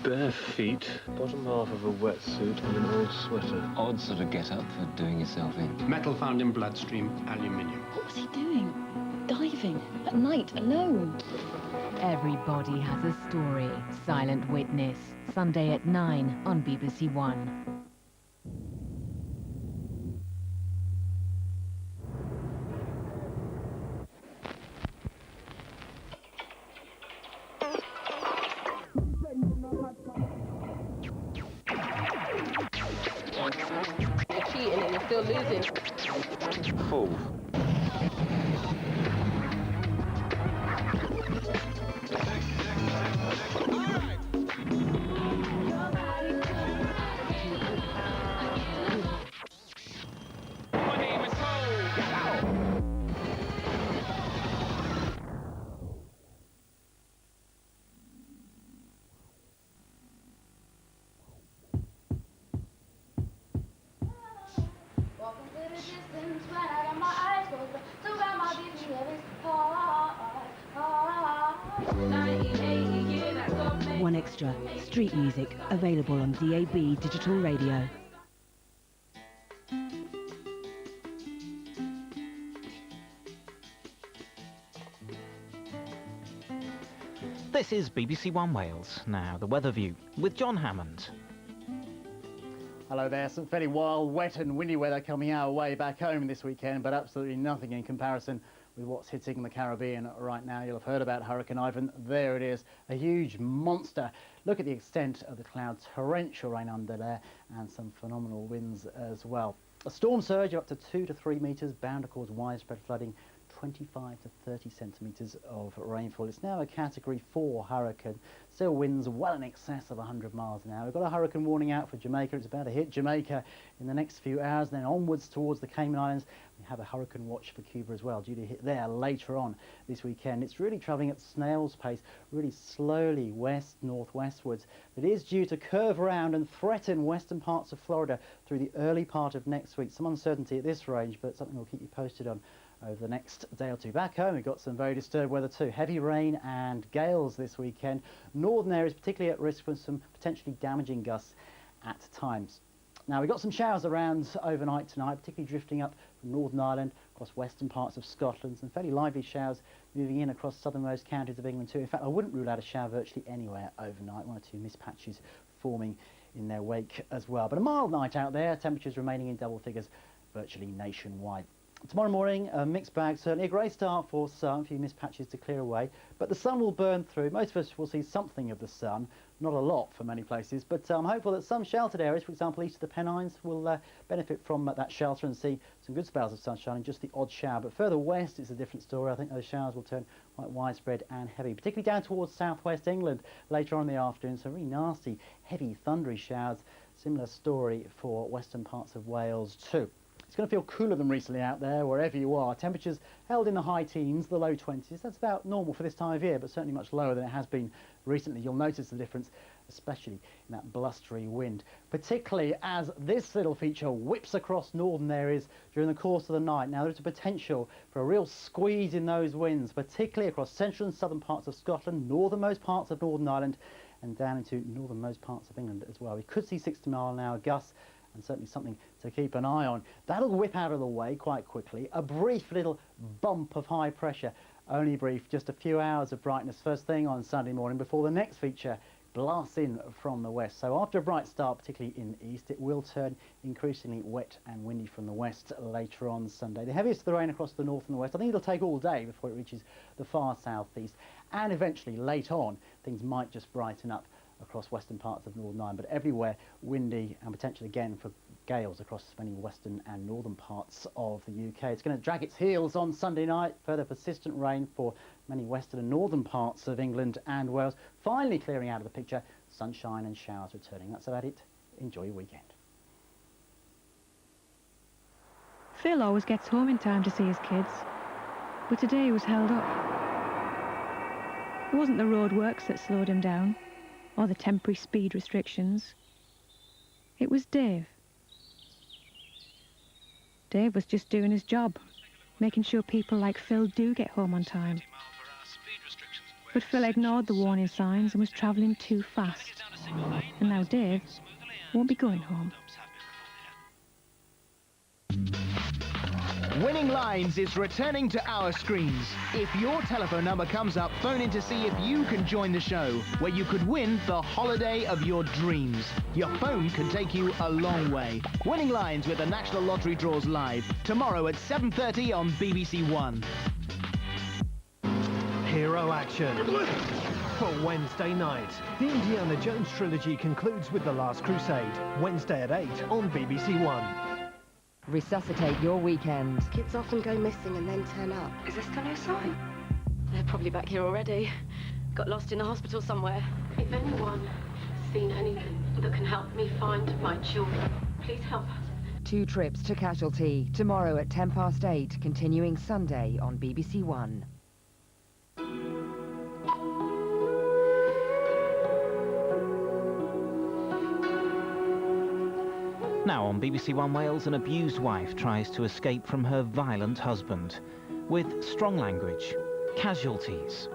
Bare feet, bottom half of a wetsuit and an old sweater. Odd sort of get-up for doing yourself in. Metal found in bloodstream, aluminium. What was he doing? Diving at night alone. Everybody has a story. Silent Witness. Sunday at 9 on BBC One. You're cheating and you're still losing. Full. One Extra, street music, available on DAB digital radio. This is BBC One Wales. Now, the weather view with John Hammond. Hello there, some fairly wild, wet and windy weather coming our way back home this weekend, but absolutely nothing in comparison with what's hitting the Caribbean right now. You'll have heard about Hurricane Ivan. There it is, a huge monster. Look at the extent of the clouds, torrential rain under there and some phenomenal winds as well. A storm surge of up to 2 to 3 metres, bound to cause widespread flooding, 25 to 30 centimetres of rainfall. It's now a Category 4 hurricane. Still winds well in excess of 100 miles an hour. We've got a hurricane warning out for Jamaica. It's about to hit Jamaica in the next few hours, then onwards towards the Cayman Islands. We have a hurricane watch for Cuba as well, due to hit there later on this weekend. It's really travelling at snail's pace, really slowly west-northwestwards. It is due to curve around and threaten western parts of Florida through the early part of next week. Some uncertainty at this range, but something we'll keep you posted on over the next day or two. Back home, we've got some very disturbed weather too. Heavy rain and gales this weekend. Northern areas particularly at risk for some potentially damaging gusts at times. Now, we've got some showers around overnight tonight, particularly drifting up from Northern Ireland, across western parts of Scotland. Some fairly lively showers moving in across southernmost counties of England too. In fact, I wouldn't rule out a shower virtually anywhere overnight. 1 or 2 mist patches forming in their wake as well. But a mild night out there, temperatures remaining in double figures virtually nationwide. Tomorrow morning, a mixed bag, certainly a grey start for some, a few mist patches to clear away, but the sun will burn through. Most of us will see something of the sun, not a lot for many places, but I'm hopeful that some sheltered areas, for example east of the Pennines, will benefit from that shelter and see some good spells of sunshine and just the odd shower. But further west, it's a different story. I think those showers will turn quite widespread and heavy, particularly down towards southwest England later on in the afternoon. Some really nasty, heavy, thundery showers. Similar story for western parts of Wales too. It's going to feel cooler than recently out there, wherever you are. Temperatures held in the high teens, the low 20s. That's about normal for this time of year, but certainly much lower than it has been recently. You'll notice the difference, especially in that blustery wind, particularly as this little feature whips across northern areas during the course of the night. Now, there's a potential for a real squeeze in those winds, particularly across central and southern parts of Scotland, northernmost parts of Northern Ireland, and down into northernmost parts of England as well. We could see 60-mile-an-hour gusts, and certainly something to keep an eye on. That'll whip out of the way quite quickly. A brief little bump of high pressure, only brief, just a few hours of brightness first thing on Sunday morning before the next feature blasts in from the west. So after a bright start, particularly in the east, it will turn increasingly wet and windy from the west later on Sunday. The heaviest of the rain across the north and the west. I think it'll take all day before it reaches the far southeast, and eventually late on things might just brighten up across western parts of Northern Ireland, but everywhere windy and potential again for gales across many western and northern parts of the UK. It's going to drag its heels on Sunday night. Further persistent rain for many western and northern parts of England and Wales. Finally clearing out of the picture, sunshine and showers returning. That's about it. Enjoy your weekend. Phil always gets home in time to see his kids, but today he was held up. It wasn't the road works that slowed him down, or the temporary speed restrictions. It was Dave. Dave was just doing his job, making sure people like Phil do get home on time. But Phil ignored the warning signs and was travelling too fast. And now Dave won't be going home. Winning Lines is returning to our screens. If your telephone number comes up, phone in to see if you can join the show, where you could win the holiday of your dreams. Your phone could take you a long way. Winning Lines with the National Lottery draws live tomorrow at 7:30 on BBC One. Hero action. For Wednesday night, the Indiana Jones trilogy concludes with The Last Crusade, Wednesday at 8 on BBC One. Resuscitate your weekend. Kids often go missing and then turn up. Is this the new sign? They're probably back here already. Got lost in the hospital somewhere. If anyone has seen anything that can help me find my children, please help us. 2 trips to Casualty, tomorrow at 8:10, continuing Sunday on BBC One. Now on BBC One Wales, an abused wife tries to escape from her violent husband with strong language. Casualties.